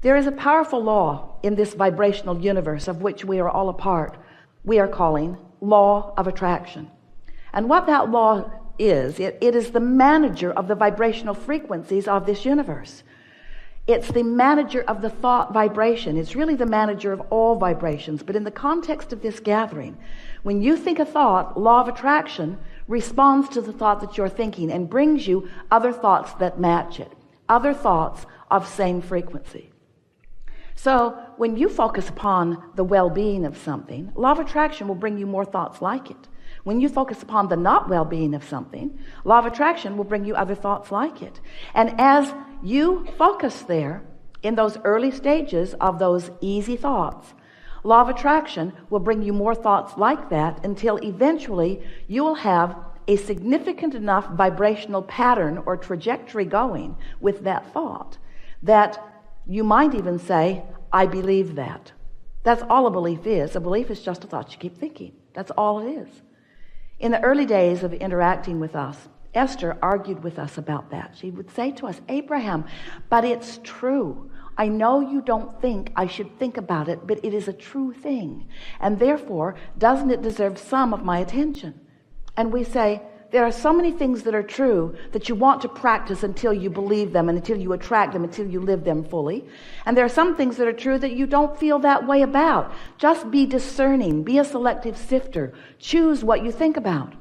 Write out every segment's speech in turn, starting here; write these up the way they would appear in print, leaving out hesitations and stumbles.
There is a powerful law in this vibrational universe of which we are all a part. We are calling law of attraction. And what that law is, it is the manager of the vibrational frequencies of this universe. It's the manager of the thought vibration. It's really the manager of all vibrations. But in the context of this gathering, when you think a thought, law of attraction responds to the thought that you're thinking and brings you other thoughts that match it, other thoughts of same frequency. So when you focus upon the well-being of something, law of attraction will bring you more thoughts like it. When you focus upon the not well-being of something, law of attraction will bring you other thoughts like it. And as you focus there in those early stages of those easy thoughts, law of attraction will bring you more thoughts like that until eventually you will have a significant enough vibrational pattern or trajectory going with that thought that you might even say, I believe that. That's all a belief is. A belief is just a thought you keep thinking. That's all it is. In the early days of interacting with us, Esther argued with us about that. She would say to us, Abraham, but it's true. I know you don't think I should think about it, but it is a true thing. And therefore, doesn't it deserve some of my attention? And we say, there are so many things that are true that you want to practice until you believe them and until you attract them, until you live them fully. And there are some things that are true that you don't feel that way about. Just be discerning, be a selective sifter, choose what you think about.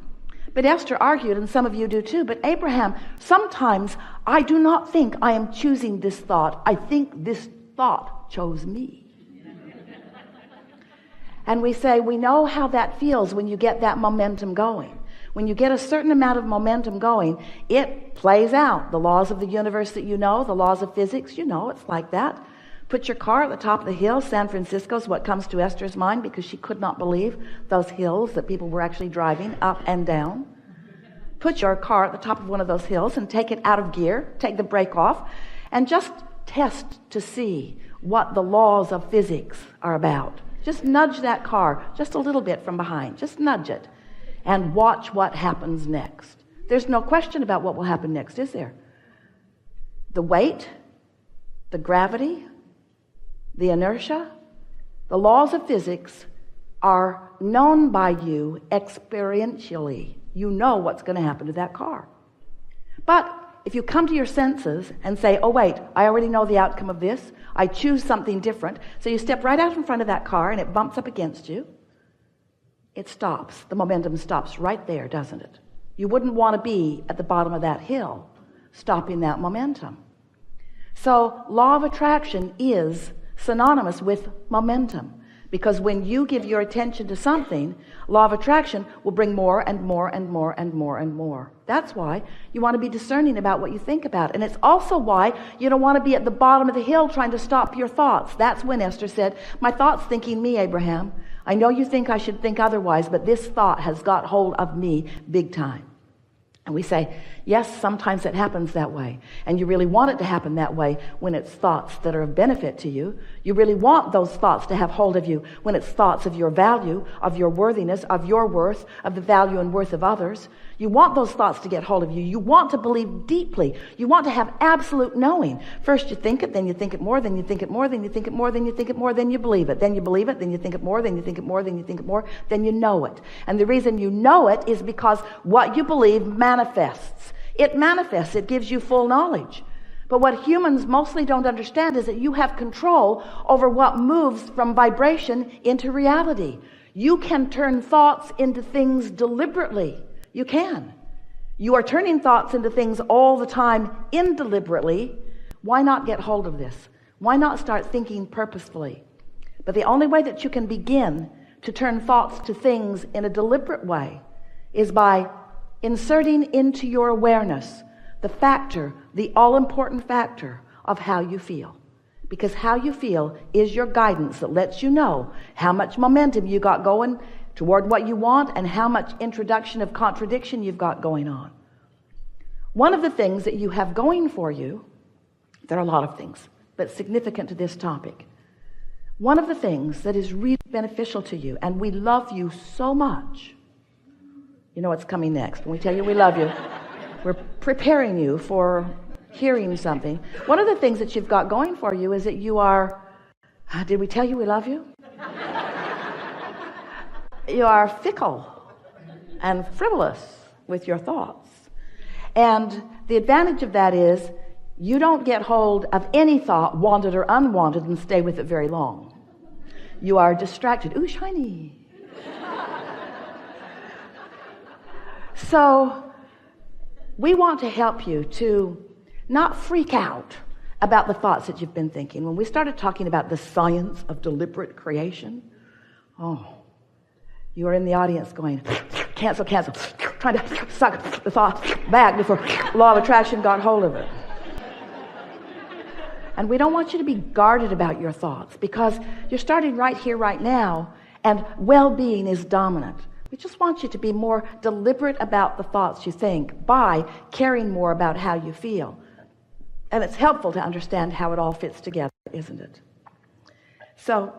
But Esther argued, and some of you do too, but Abraham, sometimes I do not think I am choosing this thought. I think this thought chose me. And we say, we know how that feels when you get that momentum going. When you get a certain amount of momentum going, it plays out. The laws of the universe that you know, the laws of physics, you know, it's like that. Put your car at the top of the hill. San Francisco is what comes to Esther's mind because she could not believe those hills that people were actually driving up and down. Put your car at the top of one of those hills and take it out of gear, take the brake off, and just test to see what the laws of physics are about. Just nudge that car just a little bit from behind. Just nudge it. And watch what happens next. There's no question about what will happen next, is there? The weight, the gravity, the inertia, the laws of physics are known by you experientially. You know what's going to happen to that car. But if you come to your senses and say, oh wait, I already know the outcome of this, I choose something different, so you step right out in front of that car and it bumps up against you, it stops. The momentum stops right there, doesn't it? You wouldn't want to be at the bottom of that hill, stopping that momentum. So law of attraction is synonymous with momentum, because when you give your attention to something, law of attraction will bring more and more and more and more and more. That's why you want to be discerning about what you think about. And it's also why you don't want to be at the bottom of the hill trying to stop your thoughts. That's when Esther said, my thought's thinking me, Abraham. I know you think I should think otherwise, but this thought has got hold of me big time. And we say, yes, sometimes it happens that way. And you really want it to happen that way when it's thoughts that are of benefit to you. You really want those thoughts to have hold of you when it's thoughts of your value, of your worthiness, of your worth, of the value and worth of others. You want those thoughts to get hold of you. You want to believe deeply. You want to have absolute knowing. First you think it, then you think it more, then you think it more, then you think it more, then you think it more, then you believe it. Then you believe it, then you think it more, then you think it more, then you think it more, then you know it. And the reason you know it is because what you believe manifests. It manifests. It gives you full knowledge. But what humans mostly don't understand is that you have control over what moves from vibration into reality. You can turn thoughts into things deliberately. You can. You are turning thoughts into things all the time indeliberately. Why not get hold of this? Why not start thinking purposefully? But the only way that you can begin to turn thoughts to things in a deliberate way is by inserting into your awareness the factor, the all-important factor of how you feel. Because how you feel is your guidance that lets you know how much momentum you got going toward what you want and how much introduction of contradiction you've got going on. One of the things that you have going for you, there are a lot of things, but significant to this topic. One of the things that is really beneficial to you, and we love you so much. You know what's coming next. When we tell you we love you, we're preparing you for hearing something. One of the things that you've got going for you is that you are, did we tell you we love you? You are fickle and frivolous with your thoughts. And the advantage of that is you don't get hold of any thought, wanted or unwanted, and stay with it very long. You are distracted. Ooh, shiny. So we want to help you to not freak out about the thoughts that you've been thinking. When we started talking about the science of deliberate creation, you are in the audience going, cancel, trying to suck the thought back before law of attraction got hold of it. And we don't want you to be guarded about your thoughts, because you're starting right here, right now, and well-being is dominant. We just want you to be more deliberate about the thoughts you think by caring more about how you feel. And it's helpful to understand how it all fits together, isn't it? So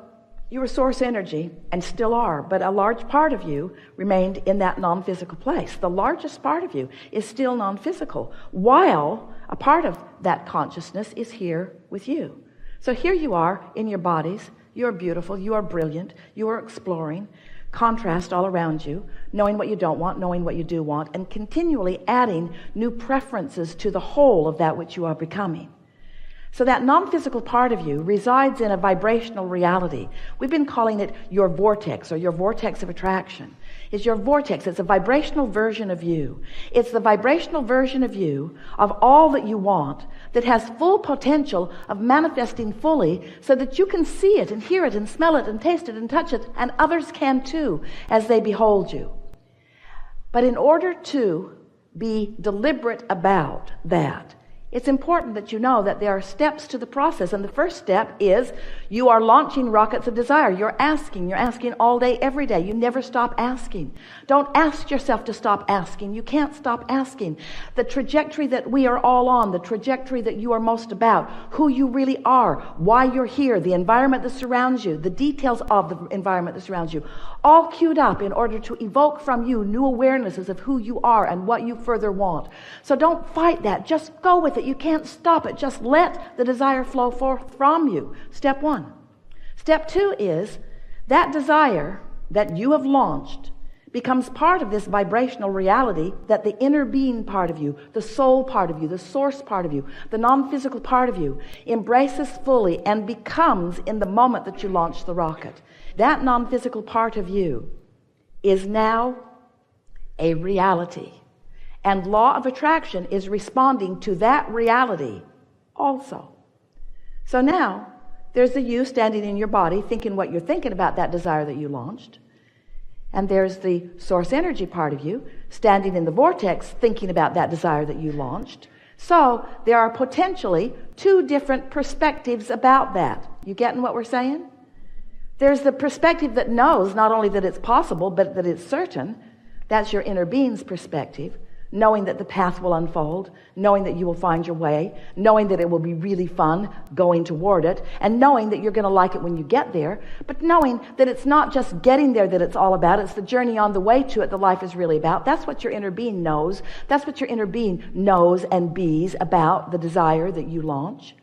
you were source energy and still are, but a large part of you remained in that non-physical place. The largest part of you is still non-physical, while a part of that consciousness is here with you. So here you are in your bodies. You are beautiful. You are brilliant. You are exploring. Contrast all around you, knowing what you don't want, knowing what you do want, and continually adding new preferences to the whole of that which you are becoming. So that non-physical part of you resides in a vibrational reality. We've been calling it your vortex, or your vortex of attraction. It's your vortex. It's a vibrational version of you. It's the vibrational version of you of all that you want that has full potential of manifesting fully, so that you can see it and hear it and smell it and taste it and touch it, and others can too as they behold you. But in order to be deliberate about that, it's important that you know that there are steps to the process. And the first step is you are launching rockets of desire. You're asking all day, every day. You never stop asking. Don't ask yourself to stop asking. You can't stop asking. The trajectory that we are all on, the trajectory that you are most about, who you really are, why you're here, the environment that surrounds you, the details of the environment that surrounds you, all queued up in order to evoke from you new awarenesses of who you are and what you further want. So don't fight that. Just go with it. You can't stop it. Just let the desire flow forth from you. Step one. Step two is that desire that you have launched becomes part of this vibrational reality that the inner being part of you, the soul part of you, the source part of you, the non-physical part of you embraces fully and becomes in the moment that you launch the rocket. That non-physical part of you is now a reality. And law of attraction is responding to that reality also. So now, there's the you standing in your body thinking what you're thinking about that desire that you launched. And there's the source energy part of you standing in the vortex thinking about that desire that you launched. So there are potentially two different perspectives about that. You getting what we're saying? There's the perspective that knows not only that it's possible, but that it's certain. That's your inner being's perspective. Knowing that the path will unfold, knowing that you will find your way, knowing that it will be really fun going toward it, and knowing that you're going to like it when you get there, but knowing that it's not just getting there that it's all about, it's the journey on the way to it that life is really about. That's what your inner being knows. That's what your inner being knows and bees about the desire that you launch.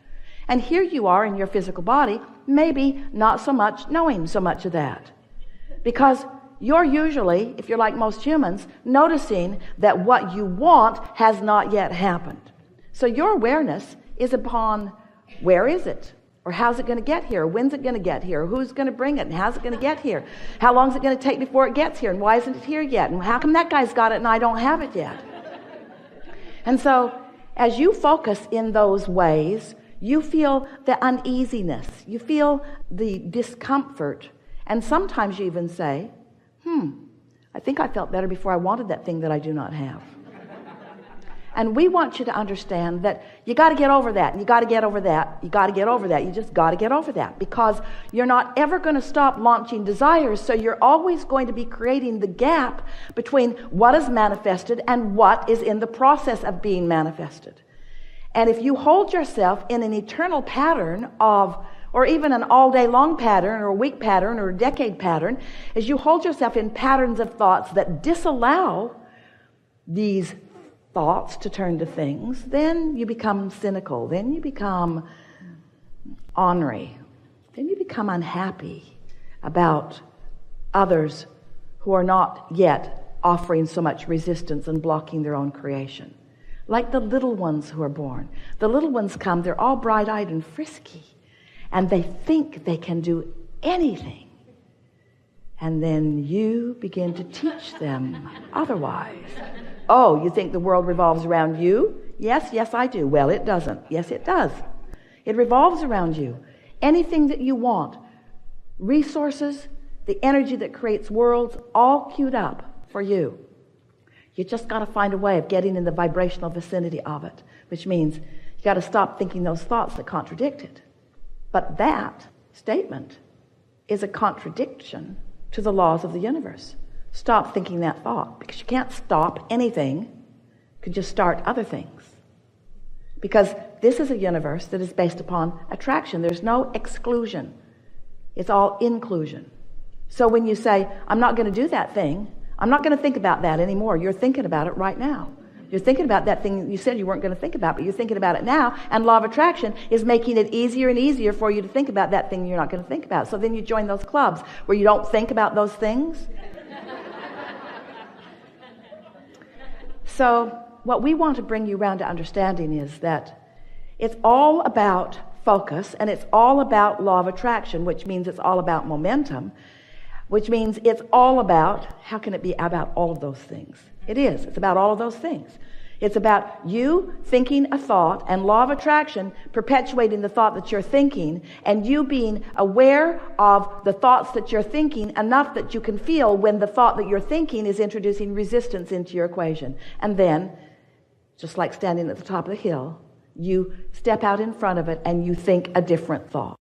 And here you are in your physical body, maybe not so much knowing so much of that. Because you're usually, if you're like most humans, noticing that what you want has not yet happened. So your awareness is upon where is it? Or how's it going to get here? When's it going to get here? Who's going to bring it? And how's it going to get here? How long is it going to take before it gets here? And why isn't it here yet? And how come that guy's got it and I don't have it yet? And so as you focus in those ways, you feel the uneasiness. You feel the discomfort. And sometimes you even say, I think I felt better before I wanted that thing that I do not have. And we want you to understand that you got to get over that. You got to get over that. You got to get over that. You just got to get over that, because you're not ever going to stop launching desires. So you're always going to be creating the gap between what is manifested and what is in the process of being manifested. And if you hold yourself in an eternal pattern of, or even an all-day long pattern, or a week pattern, or a decade pattern, as you hold yourself in patterns of thoughts that disallow these thoughts to turn to things, then you become cynical, then you become ornery, then you become unhappy about others who are not yet offering so much resistance and blocking their own creation. Like the little ones who are born. The little ones come, they're all bright-eyed and frisky, and they think they can do anything. And then you begin to teach them otherwise. Oh, you think the world revolves around you? Yes, I do. Well, it doesn't. Yes, it does. It revolves around you. Anything that you want, resources, the energy that creates worlds, all queued up for you. You just got to find a way of getting in the vibrational vicinity of it, which means you got to stop thinking those thoughts that contradict it. But that statement is a contradiction to the laws of the universe. Stop thinking that thought, because you can't stop anything. You can just start other things. Because this is a universe that is based upon attraction. There's no exclusion. It's all inclusion. So when you say, I'm not going to do that thing, I'm not going to think about that anymore. You're thinking about it right now. You're thinking about that thing you said you weren't going to think about, but you're thinking about it now, and law of attraction is making it easier and easier for you to think about that thing you're not going to think about. So then you join those clubs where you don't think about those things. So what we want to bring you around to understanding is that it's all about focus, and it's all about law of attraction, which means it's all about momentum, which means it's all about, how can it be about all of those things? It is. It's about all of those things. It's about you thinking a thought and law of attraction perpetuating the thought that you're thinking, and you being aware of the thoughts that you're thinking enough that you can feel when the thought that you're thinking is introducing resistance into your equation. And then, just like standing at the top of the hill, you step out in front of it and you think a different thought.